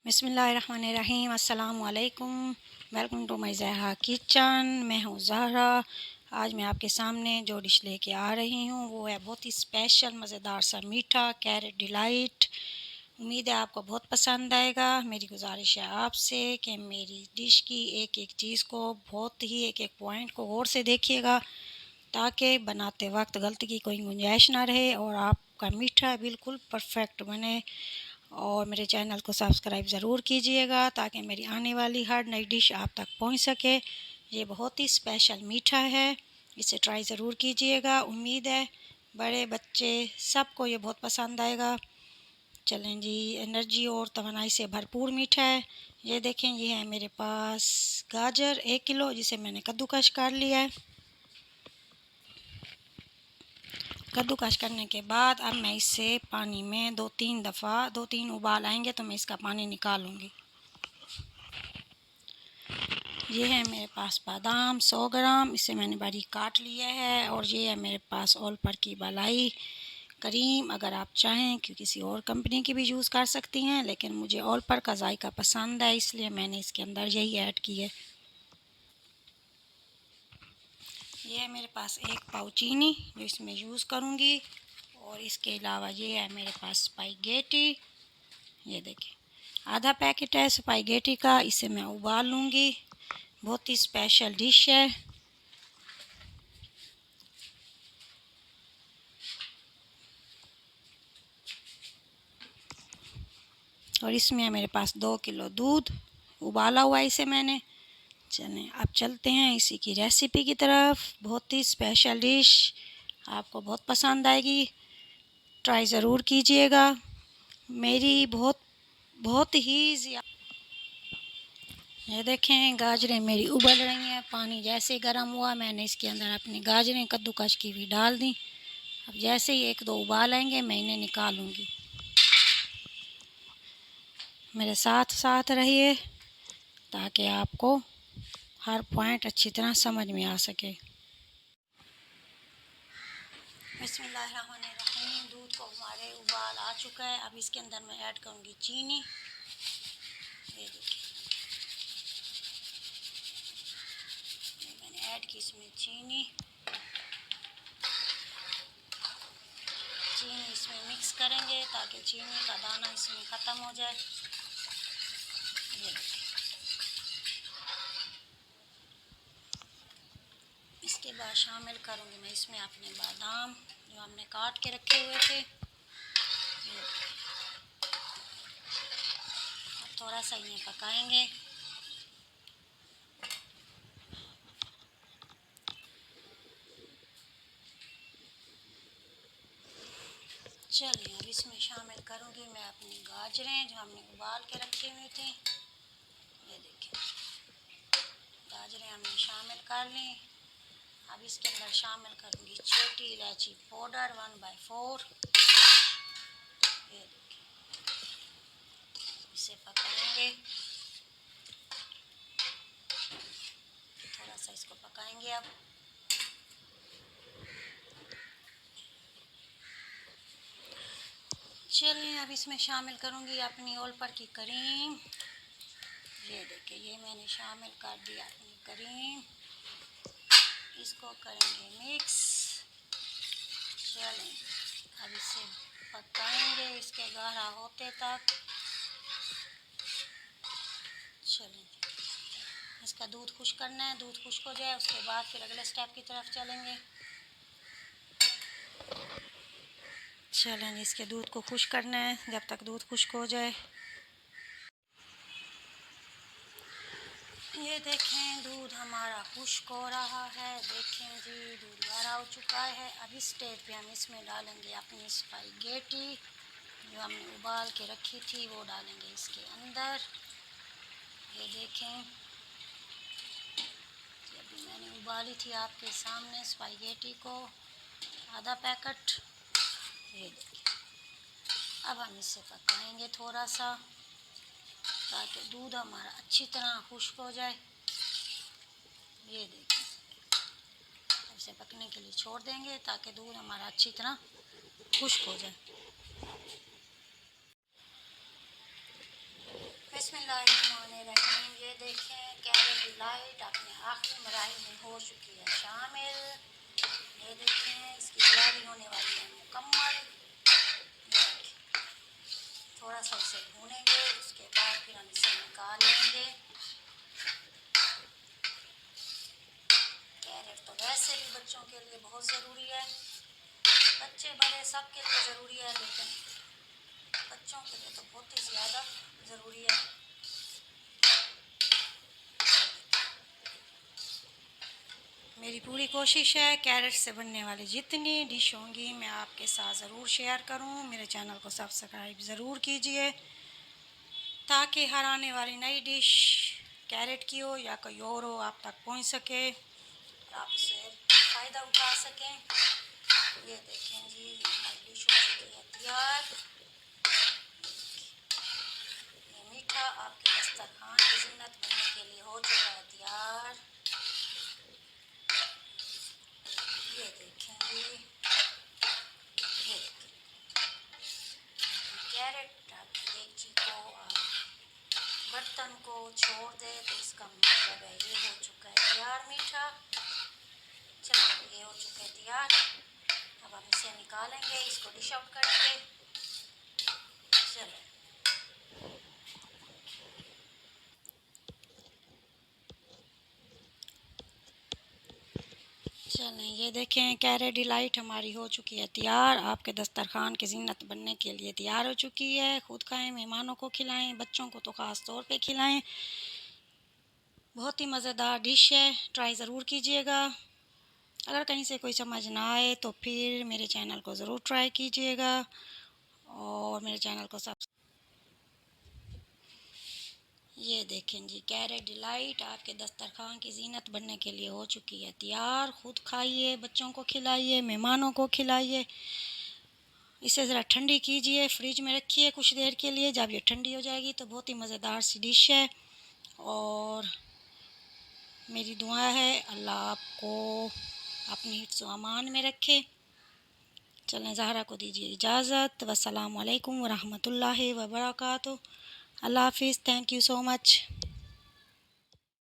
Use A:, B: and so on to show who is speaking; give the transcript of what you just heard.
A: बिस्मिल्लाहिर्रहमानिर्रहीम। अस्सलाम वालेकुम। Welcome to my Zahra kitchen. मैं हूँ ज़हरा। आज मैं आपके सामने जो डिश लेके आ रही हूँ वो है बहुत ही स्पेशल मज़ेदार सा मीठा कैरेट डिलाइट। उम्मीद है आपको बहुत पसंद आएगा। मेरी गुजारिश है आपसे कि मेरी डिश की एक एक चीज़ को बहुत ही एक एक पॉइंट को गौर से देखिएगा ताकि बनाते वक्त गलती की कोई गुंजाइश ना रहे और आपका मीठा बिल्कुल परफेक्ट बने। और मेरे चैनल को सब्सक्राइब ज़रूर कीजिएगा ताकि मेरी आने वाली हर नई डिश आप तक पहुंच सके। ये बहुत ही स्पेशल मीठा है, इसे ट्राई ज़रूर कीजिएगा। उम्मीद है बड़े बच्चे सबको ये बहुत पसंद आएगा। चलें जी, एनर्जी और तवानाई से भरपूर मीठा है। ये देखें, ये है मेरे पास गाजर 1 किलो जिसे मैंने कद्दूकश कर लिया है। कद्दूकस करने के बाद अब मैं इसे पानी में 2-3 उबाल आएंगे तो मैं इसका पानी निकालूंगी। ये है मेरे पास बादाम 100 ग्राम, इसे मैंने बारीक काट लिया है। और ये है मेरे पास ऑल पर की मलाई क्रीम। अगर आप चाहें कि किसी और कंपनी की भी यूज़ कर सकती हैं, लेकिन मुझे ऑल पर का जायका पसंद है इसलिए मैंने इसके अंदर यही ऐड की है। ये है मेरे पास 1 पाव चीनी जो इसमें यूज़ करूँगी। और इसके अलावा ये है मेरे पास स्पाइगेटी। ये देखिए, आधा पैकेट है स्पाइगेटी का, इसे मैं उबाल लूँगी। बहुत ही स्पेशल डिश है। और इसमें है मेरे पास 2 किलो दूध उबाला हुआ इसे मैंने। चलें अब चलते हैं इसी की रेसिपी की तरफ। बहुत ही स्पेशल डिश, आपको बहुत पसंद आएगी, ट्राई ज़रूर कीजिएगा। मेरी बहुत बहुत ही ये देखें, गाजरें मेरी उबल रही हैं। पानी जैसे गर्म हुआ मैंने इसके अंदर अपनी गाजरें कद्दूकस की हुई डाल दी। अब जैसे ही 1-2 उबाल आएंगे मैं इन्हें निकालूंगी। मेरे साथ साथ रहिए ताकि आपको हर पॉइंट अच्छी तरह समझ में आ सके। बिस्मिल्लाहिर्रहमानिर्रहीम। दूध को हमारे उबाल आ चुका है। अब इसके अंदर मैं ऐड करूँगी चीनी। ये देखिए, मैंने ऐड की इसमें चीनी। चीनी इसमें मिक्स करेंगे ताकि चीनी का दाना इसमें ख़त्म हो जाए। ये देखिए, इसके बाद शामिल करूँगी मैं इसमें अपने बादाम जो हमने काट के रखे हुए थे। अब थोड़ा सा इन्हें पकाएंगे। चलिए अब इसमें शामिल करूँगी मैं अपनी गाजरें जो हमने उबाल के रखी हुई थी। ये देखिए, गाजरें हमने शामिल कर ली। अब इसके अंदर शामिल करूँगी छोटी इलायची पाउडर 1/4। ये देखिए, इसे पकाएंगे, थोड़ा सा इसको पकाएंगे। अब चलिए अब इसमें शामिल करूँगी अपनी ऑल पर की क्रीम। ये देखिए, ये मैंने शामिल कर दिया अपनी क्रीम। इसको करेंगे मिक्स। चलें अब इसे पकाएंगे इसके गाढ़ा होते तक। चलें, इसका दूध खुश करना है। दूध खुश्क हो जाए उसके बाद फिर अगले स्टेप की तरफ चलेंगे। चलें, इसके दूध को खुश करना है जब तक दूध खुश्क हो जाए। ये देखें, दूध हमारा खुश्क हो रहा है। देखें जी, दूध गाढ़ा हो चुका है। अब इस स्टेज पे हम इसमें डालेंगे अपनी स्पाइगेटी जो हमने उबाल के रखी थी, वो डालेंगे इसके अंदर। ये देखें, अभी मैंने उबाली थी आपके सामने स्पाइगेटी को, आधा पैकेट। ये देखिए, अब हम इसे पकाएंगे थोड़ा सा ताकि दूध हमारा अच्छी तरह खुश्क हो जाए। ये देखिए, इसे पकने के लिए छोड़ देंगे ताकि दूध हमारा अच्छी तरह खुश्क हो जाए। बिस्मिल्लाहिर्रहमानिर्रहीम। ये देखें कैरेट डिलाइट अपने आखिरी मराहिल में हो चुकी है शामिल। ये देखें इसकी तैयारी होने वाली है मुकम्मल। थोड़ा सा इसे भूनेंगे, उसके बाद फिर हम इसे निकाल लेंगे। कैरेट तो वैसे भी बच्चों के लिए बहुत ज़रूरी है, बच्चे बड़े सब के लिए ज़रूरी है, लेकिन बच्चों के लिए तो बहुत ही ज़्यादा ज़रूरी है। मेरी पूरी कोशिश है कैरेट से बनने वाली जितनी डिश होंगी मैं आपके साथ ज़रूर शेयर करूं। मेरे चैनल को सब्सक्राइब ज़रूर कीजिए ताकि हर आने वाली नई डिश कैरेट की हो या कोई और हो आप तक पहुंच सके और आप उससे फ़ायदा उठा सकें। ये देखें जी हमारी डिश हो चुकी है तैयार। ये मीठा आपके दस्तरखान की ज़ीनत बनने के लिए हो चुका है तैयार। ये देखें जी, ये देखें कैरेट आपकी देगची को बर्तन को छोड़ दे तो इसका मतलब है ये हो चुका है तैयार मीठा। चलो ये हो चुका है तैयार। अब हम इसे निकालेंगे, इसको डिश आउट करेंगे। चलो चलें ये देखें कैरेट डिलाइट हमारी हो चुकी है तैयार। आपके दस्तरखान की ज़ीनत बनने के लिए तैयार हो चुकी है। खुद खाएं, मेहमानों को खिलाएं, बच्चों को तो ख़ास तौर पे खिलाएं। बहुत ही मज़ेदार डिश है, ट्राई ज़रूर कीजिएगा। अगर कहीं से कोई समझ ना आए तो फिर मेरे चैनल को ज़रूर ट्राई कीजिएगा और मेरे चैनल को ये देखें जी कैरेट डिलाइट आपके दस्तरखान की ज़ीनत बनने के लिए हो चुकी है तैयार। खुद खाइए, बच्चों को खिलाइए, मेहमानों को खिलाइए। इसे ज़रा ठंडी कीजिए, फ्रिज में रखिए कुछ देर के लिए। जब ये ठंडी हो जाएगी तो बहुत ही मज़ेदार सी डिश है। और मेरी दुआ है अल्लाह आपको अपनी हिफ्ज़ व अमान में रखे। चलें ज़हरा को दीजिए इजाज़त। वस्सलामु अलैकुम व रहमतुल्लाहि व बरकातुहू। अल्लाह हाफ़िज़। Thank you so much.